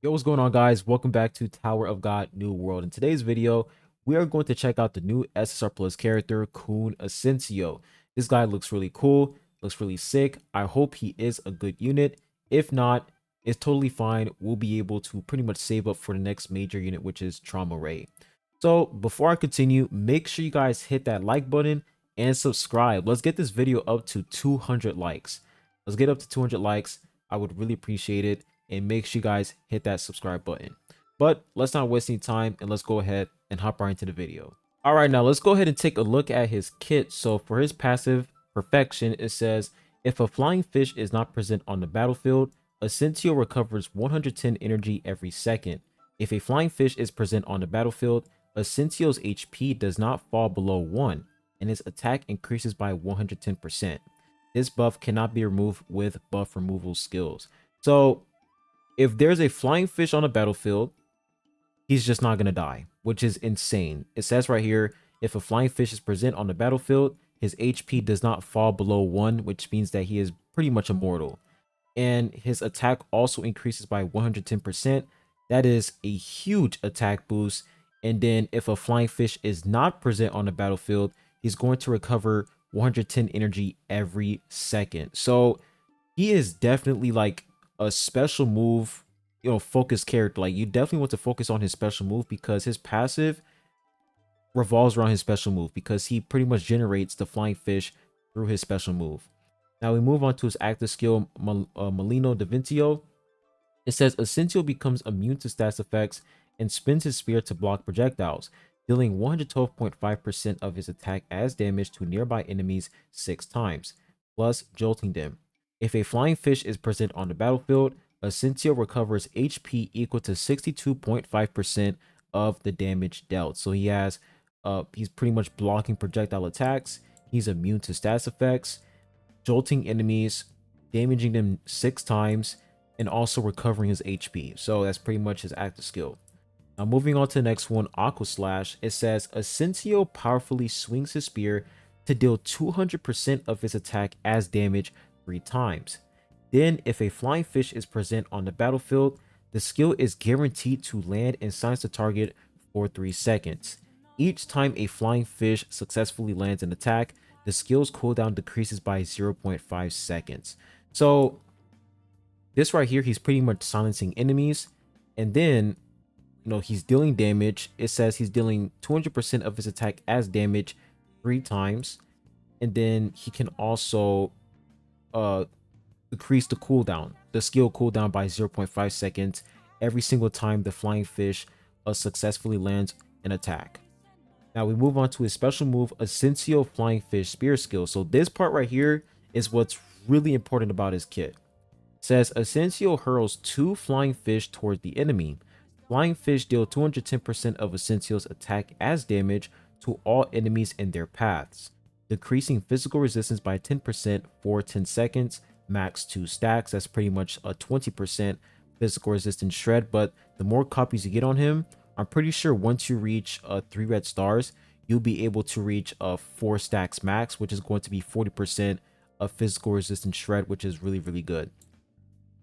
Yo, what's going on, guys? Welcome back to Tower of God New World. In today's video, we are going to check out the new SSR Plus character, KHUN Asensio. This guy looks really cool, looks really sick. I hope he is a good unit. If not, it's totally fine. We'll be able to pretty much save up for the next major unit, which is Trauma Ray. So before I continue, make sure you guys hit that like button and subscribe. Let's get this video up to 200 likes. Let's get up to 200 likes. I would really appreciate it. And make sure you guys hit that subscribe button. But let's not waste any time and let's go ahead and hop right into the video. All right, now let's go ahead and take a look at his kit. So for his passive perfection, it says if a flying fish is not present on the battlefield, Asensio recovers 110 energy every second. If a flying fish is present on the battlefield, Asensio's HP does not fall below 1 and his attack increases by 110%. This buff cannot be removed with buff removal skills. So if there's a flying fish on a battlefield, he's just not going to die, which is insane. It says right here, if a flying fish is present on the battlefield, his HP does not fall below 1, which means that he is pretty much immortal. And his attack also increases by 110%. That is a huge attack boost. And then if a flying fish is not present on the battlefield, he's going to recover 110 energy every second. So he is definitely like a special move, focused character. Like, you definitely want to focus on his special move because his passive revolves around his special move, because he pretty much generates the flying fish through his special move. Now we move on to his active skill, Molino da Vincio. It says Asensio becomes immune to stats effects and spins his spear to block projectiles, dealing 112.5% of his attack as damage to nearby enemies 6 times, plus jolting them. If a flying fish is present on the battlefield, Asensio recovers HP equal to 62.5% of the damage dealt. So he has, he's pretty much blocking projectile attacks. He's immune to stats effects, jolting enemies, damaging them 6 times, and also recovering his HP. So that's pretty much his active skill. Now moving on to the next one, Aqua Slash. It says Asensio powerfully swings his spear to deal 200% of his attack as damage 3 times. Then if a flying fish is present on the battlefield, the skill is guaranteed to land and silence the target for 3 seconds. Each time a flying fish successfully lands an attack, the skill's cooldown decreases by 0.5 seconds. So this right here, he's pretty much silencing enemies, and then he's dealing damage. It says he's dealing 200% of his attack as damage 3 times, and then he can also decrease the cooldown, the skill cooldown, by 0.5 seconds every single time the flying fish successfully lands an attack. Now we move on to his special move, Asensio Flying Fish Spear skill. So this part right here is what's really important about his kit. It says Asensio hurls 2 flying fish towards the enemy. Flying fish deal 210% of Asensio's attack as damage to all enemies in their paths, decreasing physical resistance by 10% for 10 seconds, max 2 stacks. That's pretty much a 20% physical resistance shred, but the more copies you get on him, I'm pretty sure once you reach 3 red stars, you'll be able to reach 4 stacks max, which is going to be 40% of physical resistance shred, which is really, really good.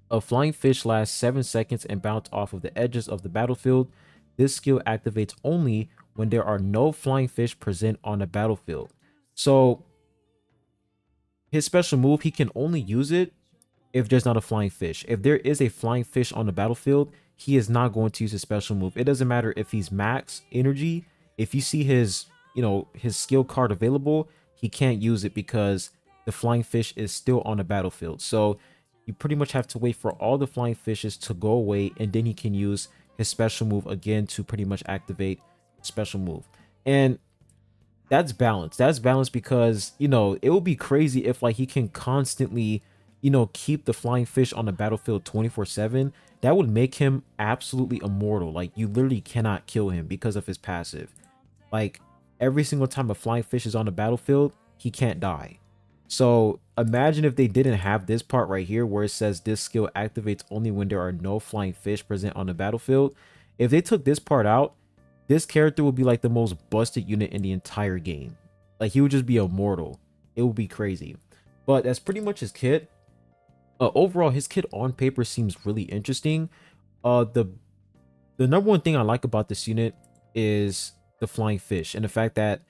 A flying fish lasts 7 seconds and bounce off of the edges of the battlefield. This skill activates only when there are no flying fish present on the battlefield. So his special move, he can only use it if there's not a flying fish. If there is a flying fish on the battlefield, he is not going to use his special move. It doesn't matter if he's max energy. If you see his, his skill card available, he can't use it because the flying fish is still on the battlefield. So you pretty much have to wait for all the flying fishes to go away, and then he can use his special move again to pretty much activate special move. And that's balanced. That's balanced because, it would be crazy if like he can constantly, keep the flying fish on the battlefield 24/7. That would make him absolutely immortal. Like, you literally cannot kill him because of his passive. Like, every single time a flying fish is on the battlefield, he can't die. So imagine if they didn't have this part right here where it says this skill activates only when there are no flying fish present on the battlefield. If they took this part out, this character would be like the most busted unit in the entire game. Like, he would just be immortal. It would be crazy. But that's pretty much his kit. Overall, his kit on paper seems really interesting. The number one thing I like about this unit is the flying fish and the fact that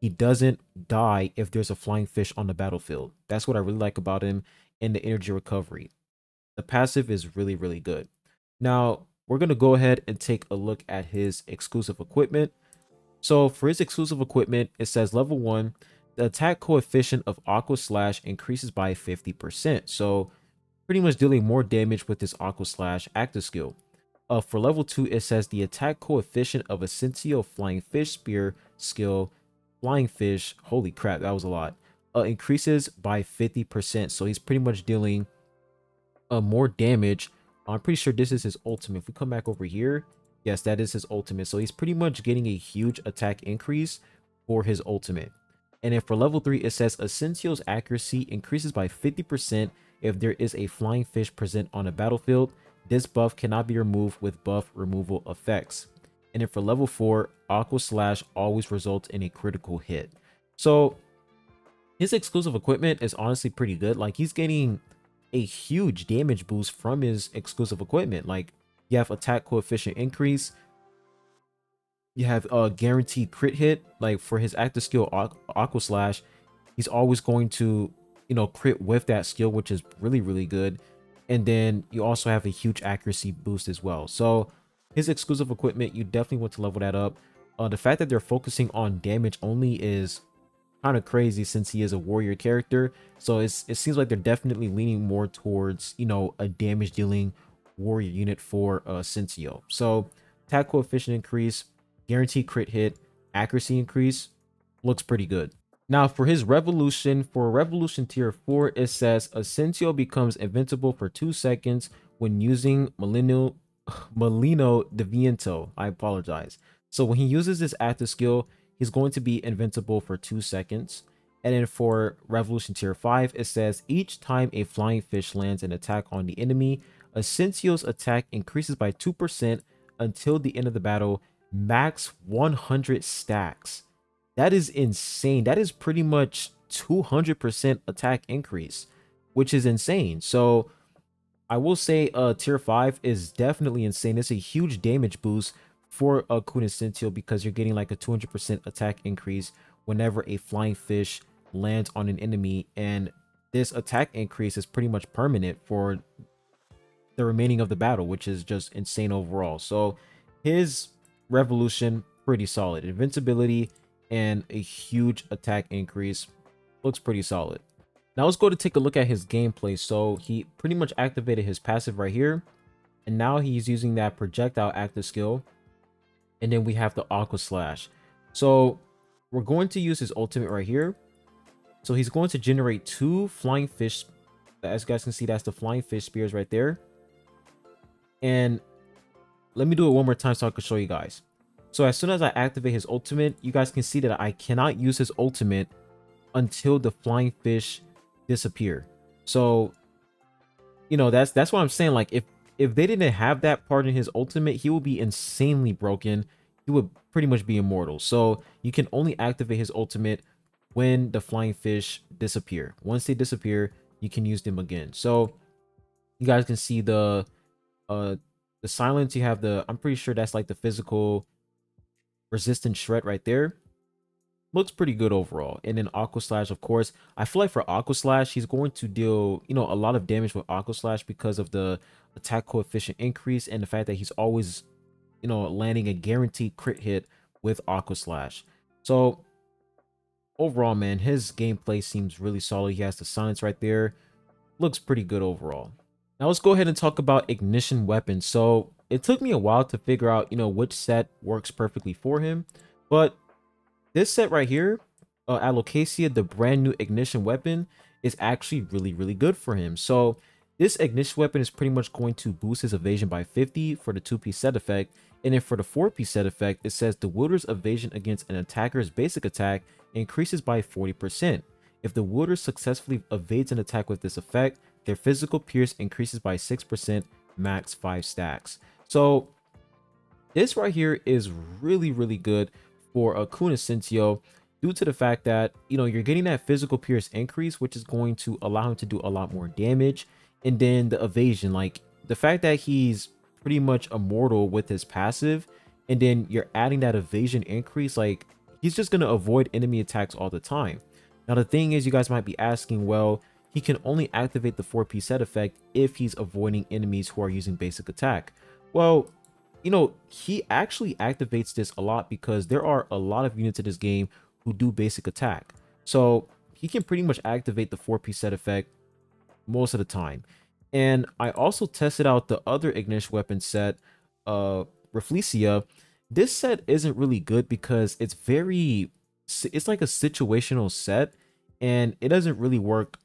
he doesn't die if there's a flying fish on the battlefield. That's what I really like about him, and the energy recovery. The passive is really, really good. Now, we're going to go ahead and take a look at his exclusive equipment. So for his exclusive equipment, it says level 1, the attack coefficient of Aqua Slash increases by 50%. So pretty much dealing more damage with this Aqua Slash active skill. For level 2, it says the attack coefficient of Asensio Flying Fish Spear skill, Flying Fish, holy crap, that was a lot, increases by 50%. So he's pretty much dealing more damage. I'm pretty sure this is his ultimate. If we come back over here, yes, that is his ultimate. So he's pretty much getting a huge attack increase for his ultimate. And then for level 3, it says Asensio's accuracy increases by 50% if there is a flying fish present on a battlefield. This buff cannot be removed with buff removal effects. And then for level 4, Aqua Slash always results in a critical hit. So his exclusive equipment is honestly pretty good. Like, he's getting a huge damage boost from his exclusive equipment. Like, you have attack coefficient increase, you have a guaranteed crit hit. Like for his active skill Aqua Slash, he's always going to, you know, crit with that skill, which is really, really good. And then you also have a huge accuracy boost as well. So his exclusive equipment, you definitely want to level that up. The fact that they're focusing on damage only is kind of crazy since he is a warrior character. So it seems like they're definitely leaning more towards, you know, a damage dealing warrior unit for Asensio. So attack coefficient increase, guaranteed crit hit, accuracy increase, looks pretty good. Now for his revolution, for revolution tier 4, it says Asensio becomes invincible for 2 seconds when using Molino de Viento. I apologize. So when he uses this active skill, he's going to be invincible for 2 seconds. And then for revolution tier 5, it says each time a flying fish lands an attack on the enemy, Asensio's attack increases by 2% until the end of the battle, max 100 stacks. That is insane. That is pretty much 200% attack increase, which is insane. So I will say tier 5 is definitely insane. It's a huge damage boost for KHUN Asensio because you're getting like a 200% attack increase whenever a flying fish lands on an enemy, and this attack increase is pretty much permanent for the remaining of the battle, which is just insane overall. So his revolution, pretty solid. Invincibility and a huge attack increase, looks pretty solid. Now let's go to take a look at his gameplay. So he pretty much activated his passive right here, and now he's using that projectile active skill, and then we have the Aqua Slash. So we're going to use his ultimate right here. So he's going to generate 2 flying fish. As you guys can see, that's the flying fish spears right there. And let me do it one more time so I can show you guys. So as soon as I activate his ultimate, you guys can see that I cannot use his ultimate until the flying fish disappear. So, you know, that's what I'm saying. Like, if they didn't have that part in his ultimate, he would be insanely broken. He would pretty much be immortal. So you can only activate his ultimate when the flying fish disappear. Once they disappear, you can use them again. So you guys can see the silence. You have the, I'm pretty sure that's like the physical resistance shred right there. Looks pretty good overall. And then Aqua Slash, of course, I feel like for Aqua Slash, he's going to deal, you know, a lot of damage with Aqua Slash because of the attack coefficient increase and the fact that he's always, you know, landing a guaranteed crit hit with Aqua Slash. So overall, man, his gameplay seems really solid. He has the silence right there. Looks pretty good overall. Now let's go ahead and talk about ignition weapons. So it took me a while to figure out, you know, which set works perfectly for him, but this set right here, Alocasia, the brand new ignition weapon, is actually really, really good for him. So this ignition weapon is pretty much going to boost his evasion by 50 for the 2-piece set effect. And then for the 4-piece set effect, it says the wielder's evasion against an attacker's basic attack increases by 40%. If the wielder successfully evades an attack with this effect, their physical pierce increases by 6%, max 5 stacks. So this right here is really, really good for KHUN Asensio due to the fact that, you know, you're getting that physical pierce increase, which is going to allow him to do a lot more damage. And then the evasion, like the fact that he's pretty much immortal with his passive, and then you're adding that evasion increase, like he's just going to avoid enemy attacks all the time. Now the thing is, you guys might be asking, well, he can only activate the 4P set effect if he's avoiding enemies who are using basic attack. Well, you know, he actually activates this a lot because there are a lot of units in this game who do basic attack. So he can pretty much activate the 4P set effect most of the time. And I also tested out the other Ignition weapon set, Reflecia. This set isn't really good because it's like a situational set, and it doesn't really work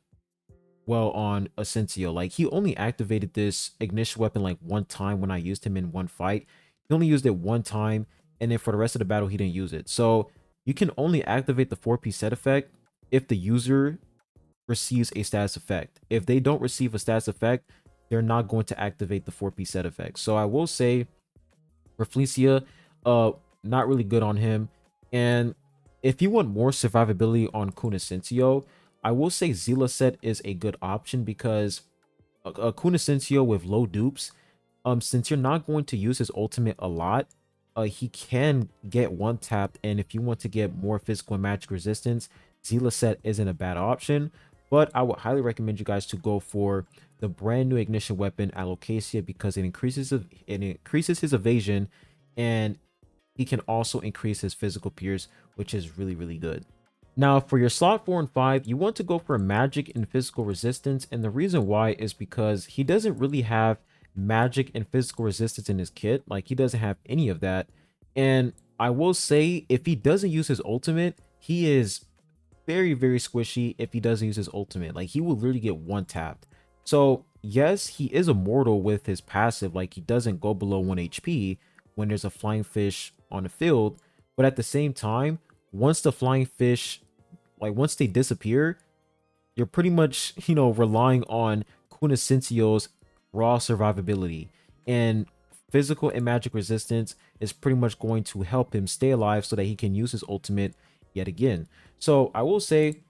well on Asensio. Like, he only activated this Ignition weapon like one time when I used him in one fight. He only used it one time, and then for the rest of the battle, he didn't use it. So you can only activate the 4P set effect if the user receives a status effect. If they don't receive a status effect, they're not going to activate the 4P set effect. So I will say Reflecia, not really good on him. And if you want more survivability on KHUN Asensio, I will say Zila set is a good option because KHUN Asensio with low dupes, since you're not going to use his ultimate a lot, he can get one tapped, and if you want to get more physical and magic resistance, Zila set isn't a bad option. But I would highly recommend you guys to go for the brand new Ignition weapon Alocasia because it increases his evasion, and he can also increase his physical pierce, which is really, really good. Now, for your slot 4 and 5, you want to go for magic and physical resistance, and the reason why is because he doesn't really have magic and physical resistance in his kit. Like, he doesn't have any of that. And I will say, if he doesn't use his ultimate, he is very, very squishy. If he doesn't use his ultimate, like, he will literally get one tapped. So yes, he is immortal with his passive, like he doesn't go below 1 HP when there's a flying fish on the field, but at the same time, once the flying fish, like once they disappear, you're pretty much, you know, relying on KHUN Asensio's raw survivability, and physical and magic resistance is pretty much going to help him stay alive so that he can use his ultimate yet again. So I will say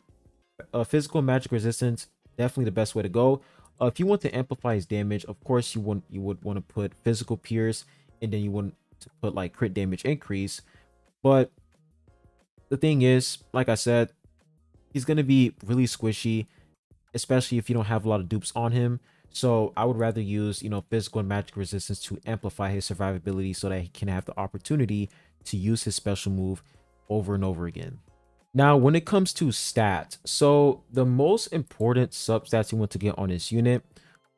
physical and magic resistance, definitely the best way to go. If you want to amplify his damage, of course you would want to put physical pierce, and then you want to put like crit damage increase. But the thing is, like I said, he's going to be really squishy, especially if you don't have a lot of dupes on him. So I would rather use, you know, physical and magic resistance to amplify his survivability so that he can have the opportunity to use his special move over and over again. Now, when it comes to stats, so the most important substats you want to get on this unit,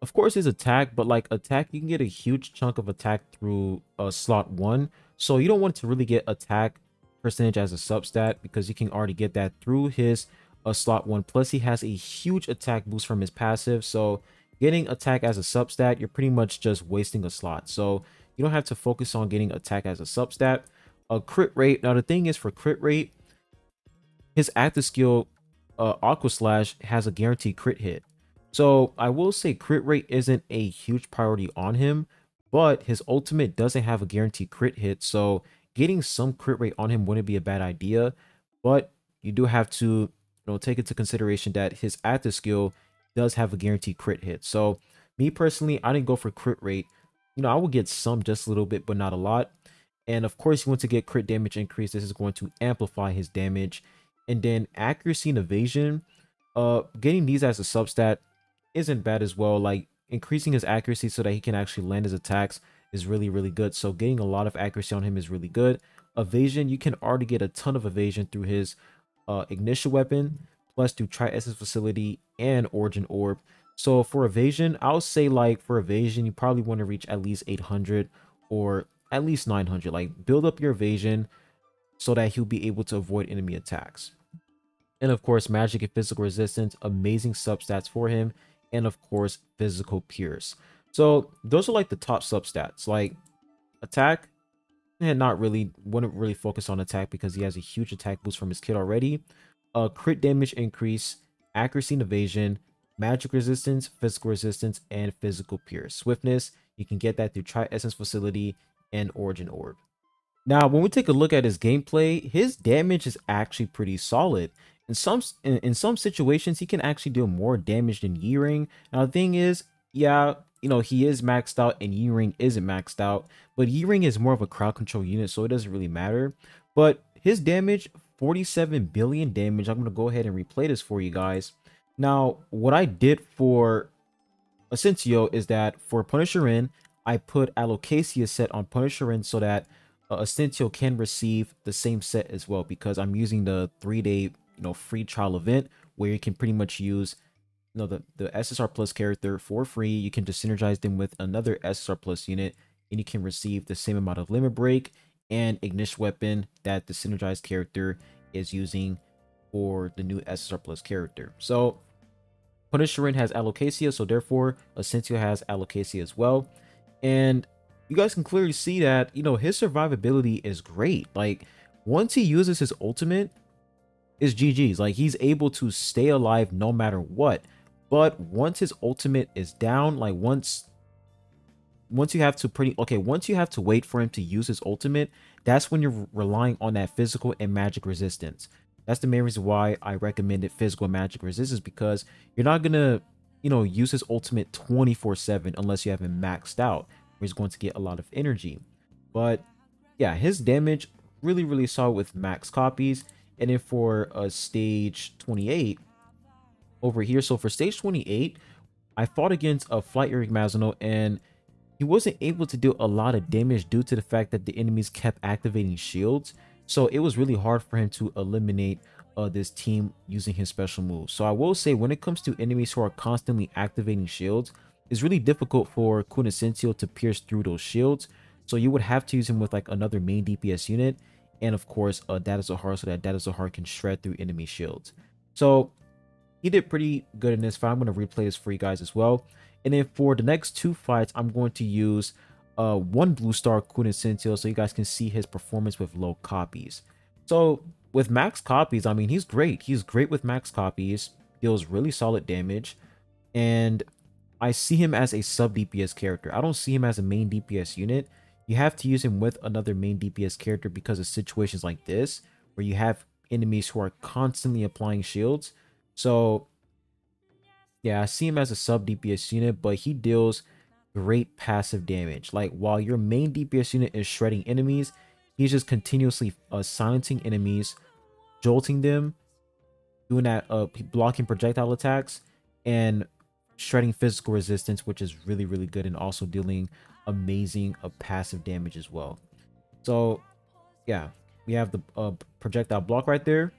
of course, is attack, but like attack, you can get a huge chunk of attack through slot 1. So you don't want to really get attack percentage as a substat because you can already get that through his slot 1. Plus, he has a huge attack boost from his passive. So getting attack as a substat, you're pretty much just wasting a slot. So you don't have to focus on getting attack as a substat. Crit rate. Now, the thing is, for crit rate, his active skill, Aqua Slash, has a guaranteed crit hit. So I will say crit rate isn't a huge priority on him, but his ultimate doesn't have a guaranteed crit hit. So getting some crit rate on him wouldn't be a bad idea. But you do have to, you know, take into consideration that his active skill does have a guaranteed crit hit. So me personally, I didn't go for crit rate. You know, I will get some, just a little bit, but not a lot. And of course, you want to get crit damage increase. This is going to amplify his damage. And then accuracy and evasion, getting these as a substat isn't bad as well. Like increasing his accuracy so that he can actually land his attacks is really, really good. So getting a lot of accuracy on him is really good. Evasion, you can already get a ton of evasion through his Ignition weapon, plus through Tri-Essence Facility and Origin Orb. So for evasion, I'll say like for evasion, you probably want to reach at least 800 or at least 900. Like build up your evasion so that he'll be able to avoid enemy attacks. And of course, magic and physical resistance, amazing substats for him. And of course, physical pierce. So those are like the top substats. Like attack, and not really, wouldn't really focus on attack because he has a huge attack boost from his kit already. Crit damage increase, accuracy and evasion, magic resistance, physical resistance, and physical pierce. Swiftness, you can get that through Tri-Essence Facility and Origin Orb. Now, when we take a look at his gameplay, his damage is actually pretty solid. In some situations, he can actually deal more damage than Yi-Ring. Now, the thing is, yeah, you know, he is maxed out and Yi-Ring isn't maxed out, but Yi-Ring is more of a crowd control unit, so it doesn't really matter. But his damage, 47 billion damage. I'm going to go ahead and replay this for you guys. Now, what I did for Asensio is that for Punisher in, I put Alocasia set on Punisher in so that Asensio can receive the same set as well, because I'm using the 3-day, you know, free trial event where you can pretty much use, you know, the SSR Plus character for free. You can just synergize them with another SSR Plus unit, and you can receive the same amount of limit break and ignition weapon that the synergized character is using for the new SSR Plus character. So Punisher has Alocasia, so therefore Asensio has Alocasia as well. And you guys can clearly see that, you know, his survivability is great. Like, once he uses his ultimate, it's GG's. Like, he's able to stay alive no matter what. But once his ultimate is down, like once you have to wait for him to use his ultimate, that's when you're relying on that physical and magic resistance. That's the main reason why I recommended physical and magic resistance, because you're not gonna, you know, use his ultimate 24/7 unless you have him maxed out, where he's going to get a lot of energy. But yeah, his damage really solid with max copies. And then for stage 28 over here, so for stage 28, I fought against a Flight Eric Mazino, and he wasn't able to do a lot of damage due to the fact that the enemies kept activating shields. So it was really hard for him to eliminate this team using his special moves. So I will say, when it comes to enemies who are constantly activating shields, it's really difficult for KHUN Asensio to pierce through those shields. So you would have to use him with like another main DPS unit, and of course Data Zahar, so that Data Zahar can shred through enemy shields. So he did pretty good in this fight. I'm going to replay this for you guys as well. And then for the next two fights, I'm going to use one blue star KHUN Asensio so you guys can see his performance with low copies. So with max copies, I mean, he's great. He's great with max copies, deals really solid damage, and I see him as a sub DPS character. I don't see him as a main DPS unit. You have to use him with another main DPS character because of situations like this, where you have enemies who are constantly applying shields. So yeah, I see him as a sub DPS unit, but he deals great passive damage. Like, while your main DPS unit is shredding enemies, he's just continuously silencing enemies, jolting them, doing that, blocking projectile attacks, and shredding physical resistance, which is really good, and also dealing amazing passive damage as well. So yeah, we have the projectile block right there.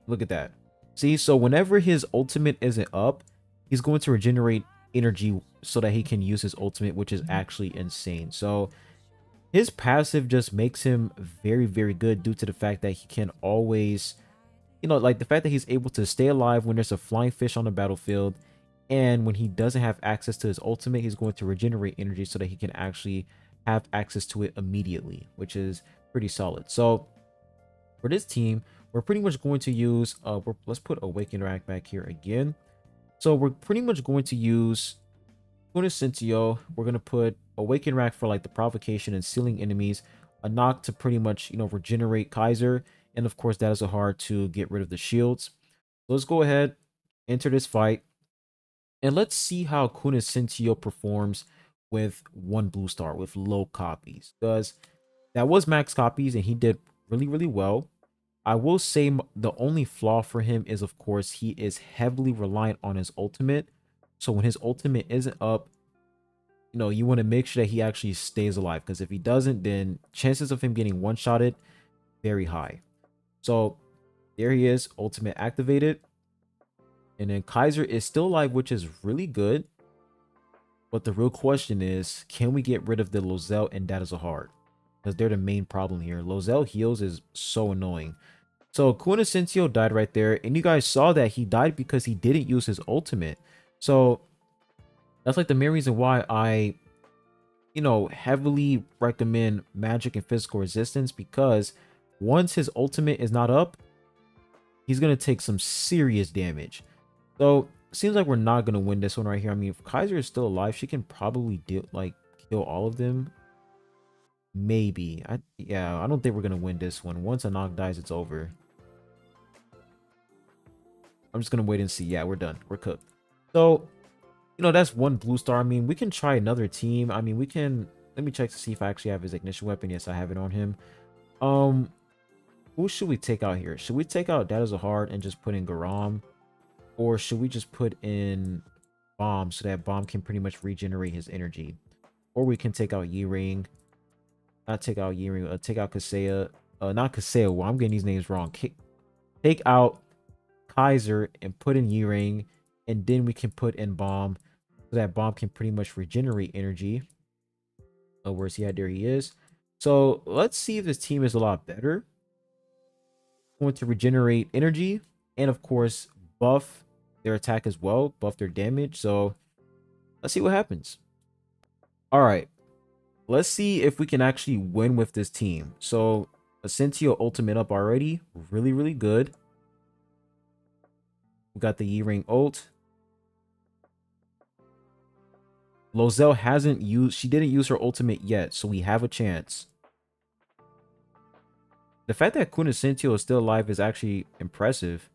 Look at that. See, so whenever his ultimate isn't up, he's going to regenerate energy so that he can use his ultimate, which is actually insane. So his passive just makes him very good due to the fact that he can always, you know, like the fact that he's able to stay alive when there's a flying fish on the battlefield, and when he doesn't have access to his ultimate, he's going to regenerate energy so that he can actually have access to it immediately, which is pretty solid. So for this team, we're pretty much going to use let's put Awaken Rack back here again. So we're pretty much going to use KHUN Asensio. We're going to put Awaken Rack for like the provocation and sealing enemies, a knock to pretty much, you know, regenerate Kaiser, and of course that is a hard to get rid of the shields. So let's go ahead, enter this fight, and let's see how KHUN Asensio performs with one blue star with low copies, because that was max copies and he did really well. I will say the only flaw for him is, of course, he is heavily reliant on his ultimate. So when his ultimate isn't up, you know, you want to make sure that he actually stays alive, because if he doesn't, then chances of him getting one-shotted very high. So there he is, ultimate activated. And then Kaiser is still alive, which is really good. But the real question is, can we get rid of the Lozelle and Data Zahar? Because they're the main problem here. Lozelle heals is so annoying. So KHUN Asensio died right there, and you guys saw that he died because he didn't use his ultimate. So that's like the main reason why I, you know, heavily recommend magic and physical resistance, because once his ultimate is not up, he's going to take some serious damage. So seems like we're not going to win this one right here. I mean, if Kaiser is still alive, she can probably kill all of them. Maybe. Yeah, I don't think we're going to win this one. Once a knock dies, it's over. I'm just going to wait and see. Yeah, we're done. We're cooked. So you know, that's one blue star. I mean, we can try another team. I mean, we can, let me check to see if I actually have his ignition weapon. Yes, I have it on him. Um, who should we take out here? Should we take out Data Zahard and just put in Garam? Or should we just put in Bomb so that Bomb can pretty much regenerate his energy? Or we can take out Yi-Ring. Not take out Yi-Ring, take out Kaseya. Not Kaseya, well, I'm getting these names wrong. Take out Kaiser and put in Yi-Ring. And then we can put in Bomb so that Bomb can pretty much regenerate energy. Oh, where's he at? There he is. So let's see if this team is a lot better. Going to regenerate energy and of course buff their attack as well, buff their damage. So let's see what happens. All right, let's see if we can actually win with this team. So Asensio ultimate up already, really good. We got the Yi-Ring ult. Lozelle hasn't used, she didn't use her ultimate yet, so we have a chance. The fact that KHUN Asensio is still alive is actually impressive.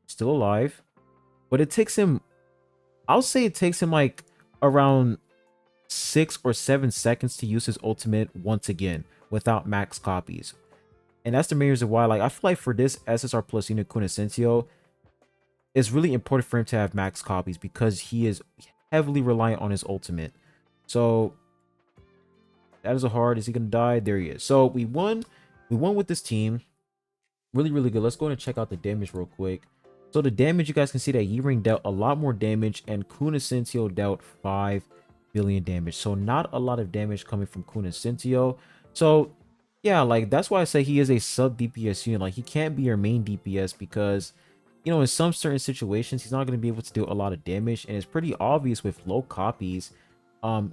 Still alive. But it takes him, I'll say it takes him like around 6 or 7 seconds to use his ultimate once again without max copies. And that's the main reason why, like, I feel like for this SSR Plus unit KHUN Asensio, it's really important for him to have max copies because he is heavily reliant on his ultimate. So that is a hard. Is he gonna die? There he is. So we won with this team. Really good. Let's go and check out the damage real quick. So the damage, you guys can see that Yi-Ring dealt a lot more damage and KHUN Asensio dealt 5 billion damage. So not a lot of damage coming from KHUN Asensio. So yeah, like that's why I say he is a sub DPS unit. Like he can't be your main DPS because, you know, in some certain situations he's not going to be able to do a lot of damage, and it's pretty obvious with low copies.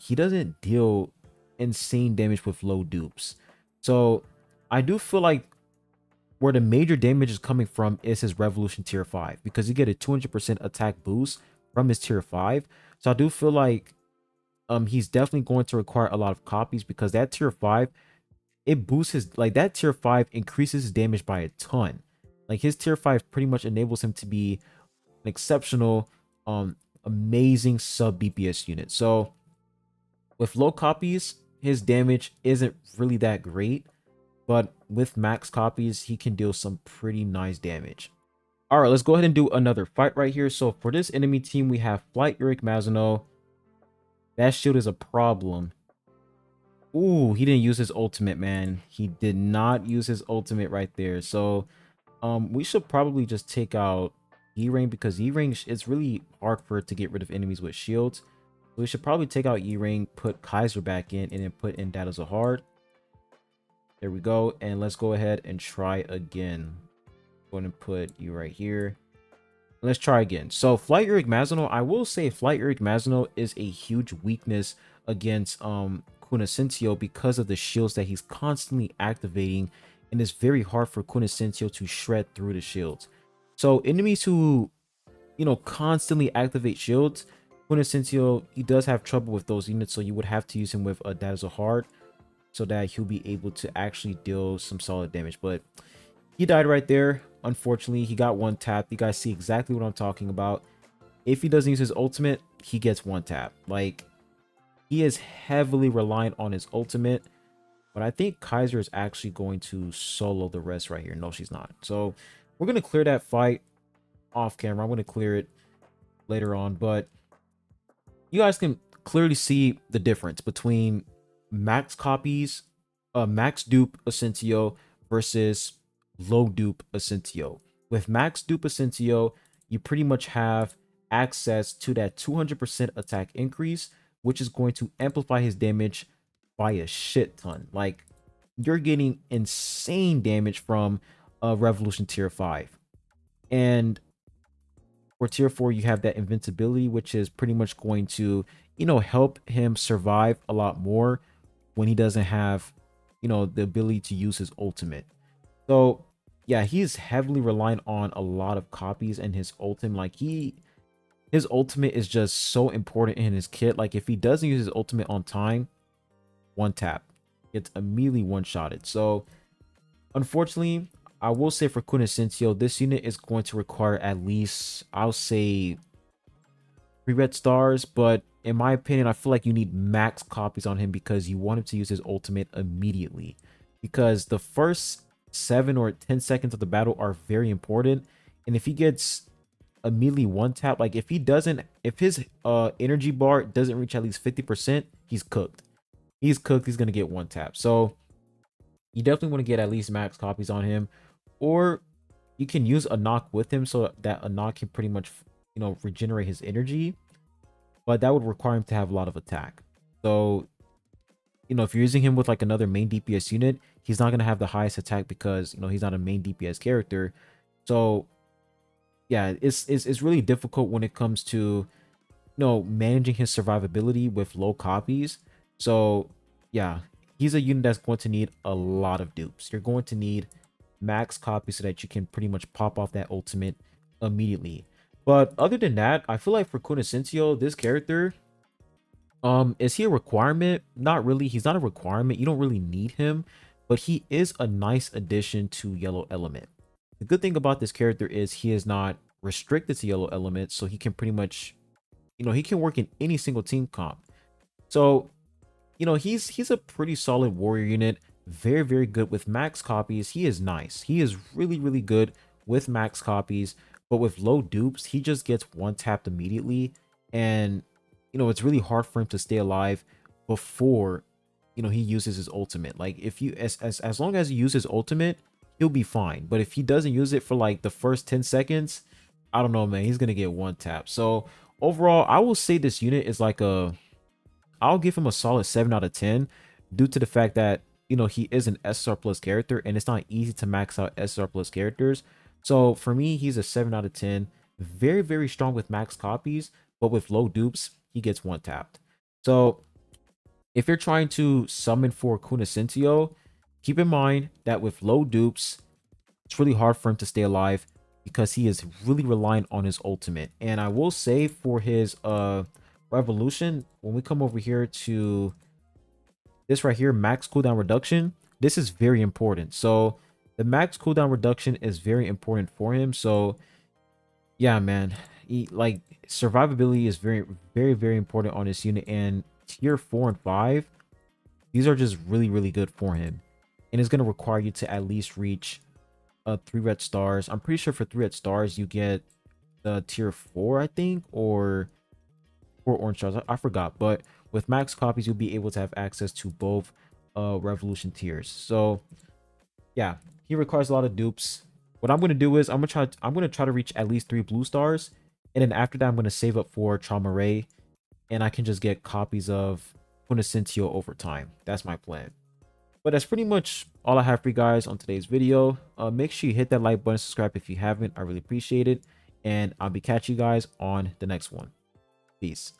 He doesn't deal insane damage with low dupes. So I do feel like where the major damage is coming from is his Revolution tier 5, because you get a 200% attack boost from his tier 5. So I do feel like he's definitely going to require a lot of copies, because that tier 5, it boosts his, like that tier 5 increases his damage by a ton. Like his tier 5 pretty much enables him to be an exceptional amazing sub BPS unit. So with low copies, his damage isn't really that great, but with max copies, he can deal some pretty nice damage. All right, let's go ahead and do another fight right here. So for this enemy team, we have Flight Eric Mazino. That shield is a problem. Ooh, he didn't use his ultimate, man. He did not use his ultimate right there. So we should probably just take out Yi-Ring, because Yi-Ring, it's really hard for it to get rid of enemies with shields. We should probably take out Yi-Ring, put Kaiser back in, and then put in Data Zahard. There we go. And let's go ahead and try again. Go ahead and put you right here. Let's try again. So Flight Eric Mazino, I will say Flight Eric Mazino is a huge weakness against KHUN Asensio because of the shields that he's constantly activating, and it's very hard for KHUN Asensio to shred through the shields. So enemies who, you know, constantly activate shields, KHUN Asensio, he does have trouble with those units, so you would have to use him with a Data Zahard so that he'll be able to actually deal some solid damage. But he died right there. Unfortunately, he got one tap. You guys see exactly what I'm talking about. If he doesn't use his ultimate, he gets one tap. Like, he is heavily reliant on his ultimate. But I think Kaiser is actually going to solo the rest right here. No, she's not. So we're going to clear that fight off camera. I'm going to clear it later on. But you guys can clearly see the difference between max copies, max dupe Asensio versus low dupe Asensio. With max dupe Asensio, you pretty much have access to that 200% attack increase, which is going to amplify his damage by a shit ton. Like, you're getting insane damage from Revolution tier 5. And for tier 4, you have that invincibility, which is pretty much going to, you know, help him survive a lot more when he doesn't have, you know, the ability to use his ultimate. So yeah, he is heavily reliant on a lot of copies, and his ultimate, like his ultimate is just so important in his kit. Like, if he doesn't use his ultimate on time, one tap, it's immediately one-shotted. So unfortunately, I will say for KHUN Asensio, this unit is going to require at least, I'll say, 3 red stars, but in my opinion, I feel like you need max copies on him because you want him to use his ultimate immediately. Because the first 7 or 10 seconds of the battle are very important. And if he gets immediately one tap, like if his energy bar doesn't reach at least 50%, he's cooked. He's cooked. He's gonna get one tap. So you definitely want to get at least max copies on him, or you can use a knock with him so that a knock can pretty much, regenerate his energy, but that would require him to have a lot of attack. So, if you're using him with like another main DPS unit, he's not going to have the highest attack because, he's not a main DPS character. So yeah, it's really difficult when it comes to, managing his survivability with low copies. So yeah, he's a unit that's going to need a lot of dupes. You're going to need max copies so that you can pretty much pop off that ultimate immediately. But other than that, I feel like for KHUN ASENSIO, this character, is he a requirement? Not really. He's not a requirement. You don't really need him, but he is a nice addition to Yellow Element. The good thing about this character is he is not restricted to Yellow Element, so he can pretty much, he can work in any single team comp. So, he's a pretty solid warrior unit. Very, very good with max copies. He is nice. He is really, really good with max copies, but with low dupes, he just gets one tapped immediately. And, it's really hard for him to stay alive before, he uses his ultimate. Like if you, as long as he uses ultimate, he'll be fine. But if he doesn't use it for like the first 10 seconds, I don't know, man, he's going to get one tap. So overall, I will say this unit is like I'll give him a solid 7 out of 10 due to the fact that, he is an SSR plus character and it's not easy to max out SSR plus characters. So for me, he's a 7 out of 10. Very, very strong with max copies, but with low dupes, he gets one tapped. So if you're trying to summon for KHUN ASENSIO, keep in mind that with low dupes, it's really hard for him to stay alive because he is really reliant on his ultimate. And I will say for his revolution, when we come over here to this right here, max cooldown reduction, this is very important. So the max cooldown reduction is very important for him. So yeah, man, like survivability is very, very, very important on this unit. And tier 4 and 5, these are just really, really good for him. And it's going to require you to at least reach 3 red stars. I'm pretty sure for 3 red stars, you get the tier 4, I think, or 4 orange stars. I forgot. But with max copies, you'll be able to have access to both revolution tiers. So yeah, he requires a lot of dupes. What I'm going to do is I'm going to try to reach at least 3 blue stars. And then after that, I'm going to save up for Trauma Ray. And I can just get copies of KHUN ASENSIO over time. That's my plan. But that's pretty much all I have for you guys on today's video. Make sure you hit that like button, subscribe if you haven't. I really appreciate it. And I'll be catching you guys on the next one. Peace.